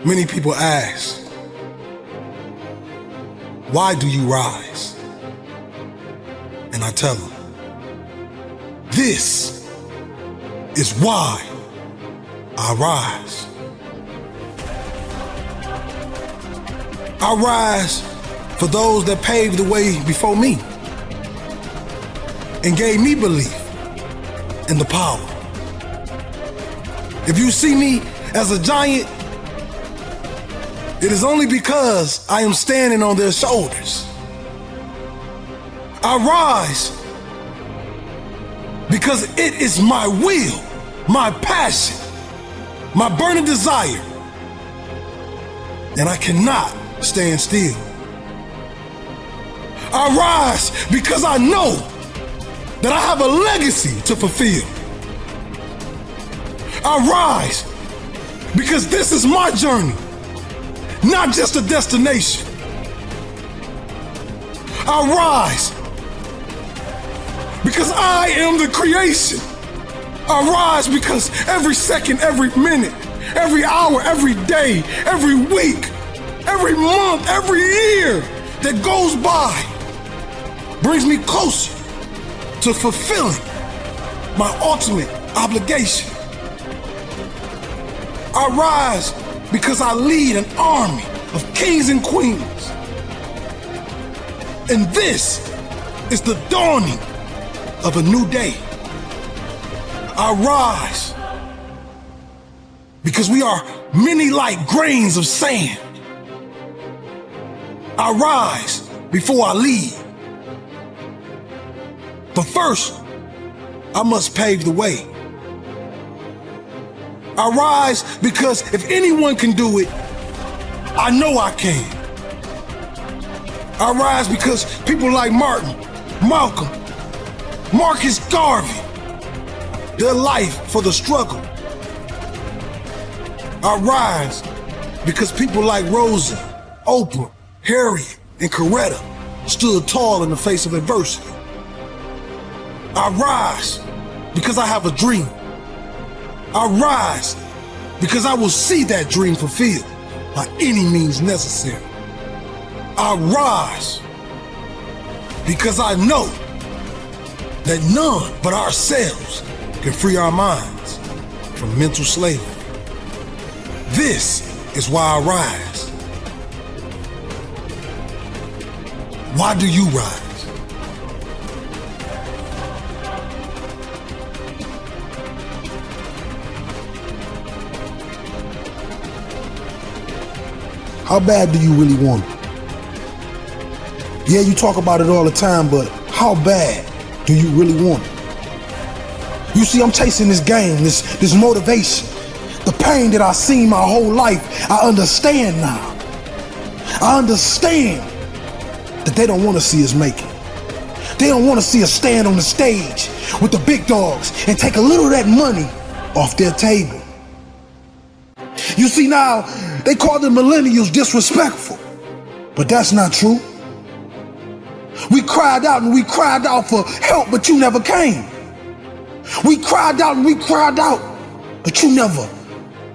Many people ask, why do you rise? And I tell them, this is why I rise. I rise for those that paved the way before me and gave me belief in the power. If you see me as a giant, it is only because I am standing on their shoulders. I rise because it is my will, my passion, my burning desire, and I cannot stand still. I rise because I know that I have a legacy to fulfill. I rise because this is my journey, not just a destination. I rise because I am the creation. I rise because every second, every minute, every hour, every day, every week, every month, every year that goes by brings me closer to fulfilling my ultimate obligation. I rise because I lead an army of kings and queens. And this is the dawning of a new day. I rise because we are many like grains of sand. I rise before I lead. But first, I must pave the way. I rise because if anyone can do it, I know I can. I rise because people like Martin, Malcolm, Marcus Garvey, their life for the struggle. I rise because people like Rosa, Oprah, Harriet, and Coretta stood tall in the face of adversity. I rise because I have a dream. I rise because I will see that dream fulfilled by any means necessary. I rise because I know that none but ourselves can free our minds from mental slavery. This is why I rise. Why do you rise? How bad do you really want it? Yeah, you talk about it all the time, but how bad do you really want it? You see, I'm chasing this game, this motivation. The pain that I've seen my whole life, I understand now. I understand that they don't want to see us make it. They don't want to see us stand on the stage with the big dogs and take a little of that money off their table. You see now, they call the millennials disrespectful, but that's not true. We cried out and we cried out for help, but you never came. We cried out and we cried out, but you never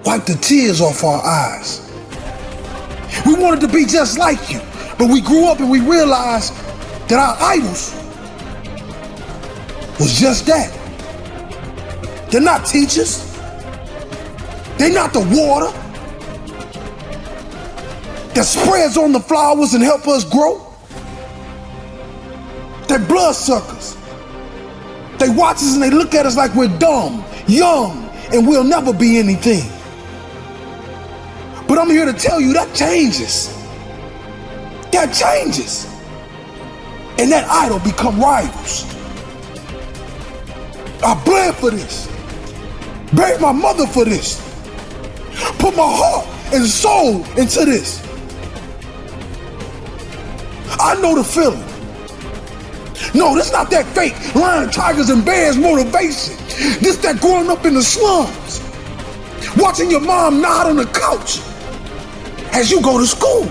wiped the tears off our eyes. We wanted to be just like you, but we grew up and we realized that our idols was just that. They're not teachers. They're not the water that spreads on the flowers and help us grow. They're bloodsuckers. They watch us and they look at us like we're dumb, young, and we'll never be anything. But I'm here to tell you that changes. That changes. And that idol become rivals. I bled for this. Buried my mother for this. Put my heart and soul into this. I know the feeling. No, this not that fake lion, tigers, and bears motivation. This that growing up in the slums, watching your mom nod on the couch as you go to school.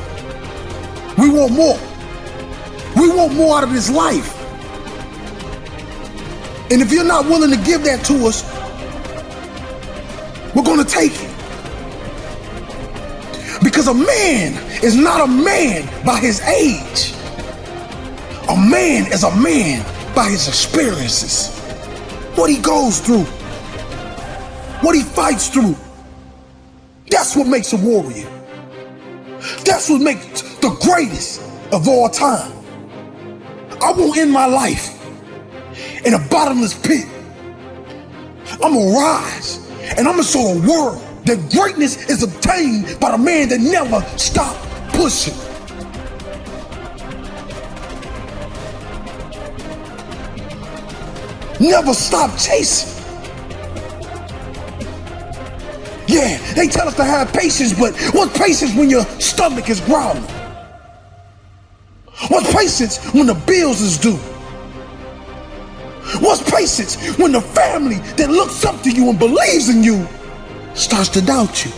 We want more. We want more out of this life. And if you're not willing to give that to us, we're gonna take it. Because a man is not a man by his age. A man is a man by his experiences. What he goes through. What he fights through. That's what makes a warrior. That's what makes the greatest of all time. I won't end my life in a bottomless pit. I'm gonna rise and I'm gonna show the world that greatness is obtained by the man that never stopped pushing. Never stop chasing. Yeah, they tell us to have patience, but what's patience when your stomach is growling? What's patience when the bills is due? What's patience when the family that looks up to you and believes in you starts to doubt you?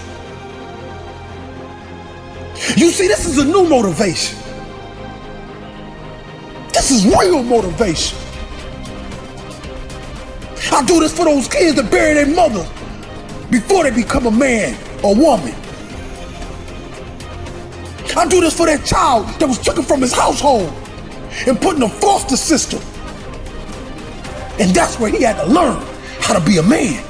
You see, this is a new motivation. This is real motivation. I do this for those kids that bury their mother before they become a man or woman. I do this for that child that was taken from his household and put in a foster system. And that's where he had to learn how to be a man.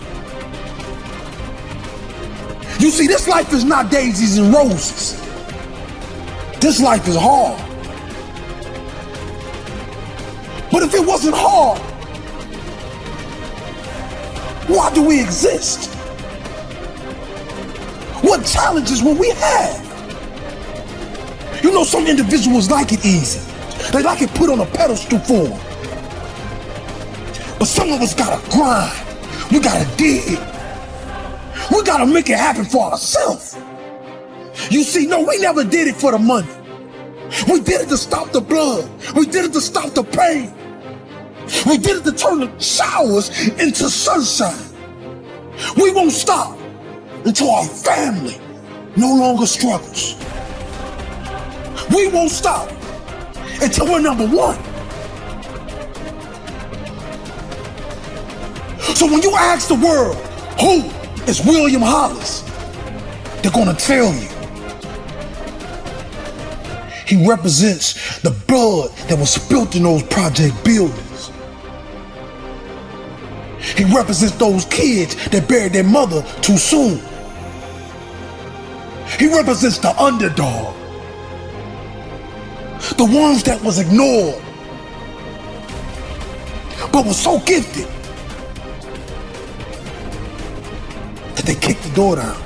You see, this life is not daisies and roses. This life is hard. But if it wasn't hard, why do we exist? What challenges will we have? You know, some individuals like it easy. They like it put on a pedestal for them. But some of us gotta grind. We gotta dig. We gotta make it happen for ourselves. You see, no, we never did it for the money. We did it to stop the blood. We did it to stop the pain. We did it to turn the showers into sunshine. We won't stop until our family no longer struggles. We won't stop until we're number one. So when you ask the world, who is William Hollis? They're gonna tell you. He represents the blood that was spilt in those project buildings. He represents those kids that buried their mother too soon. He represents the underdog. The ones that was ignored, but was so gifted that they kicked the door down.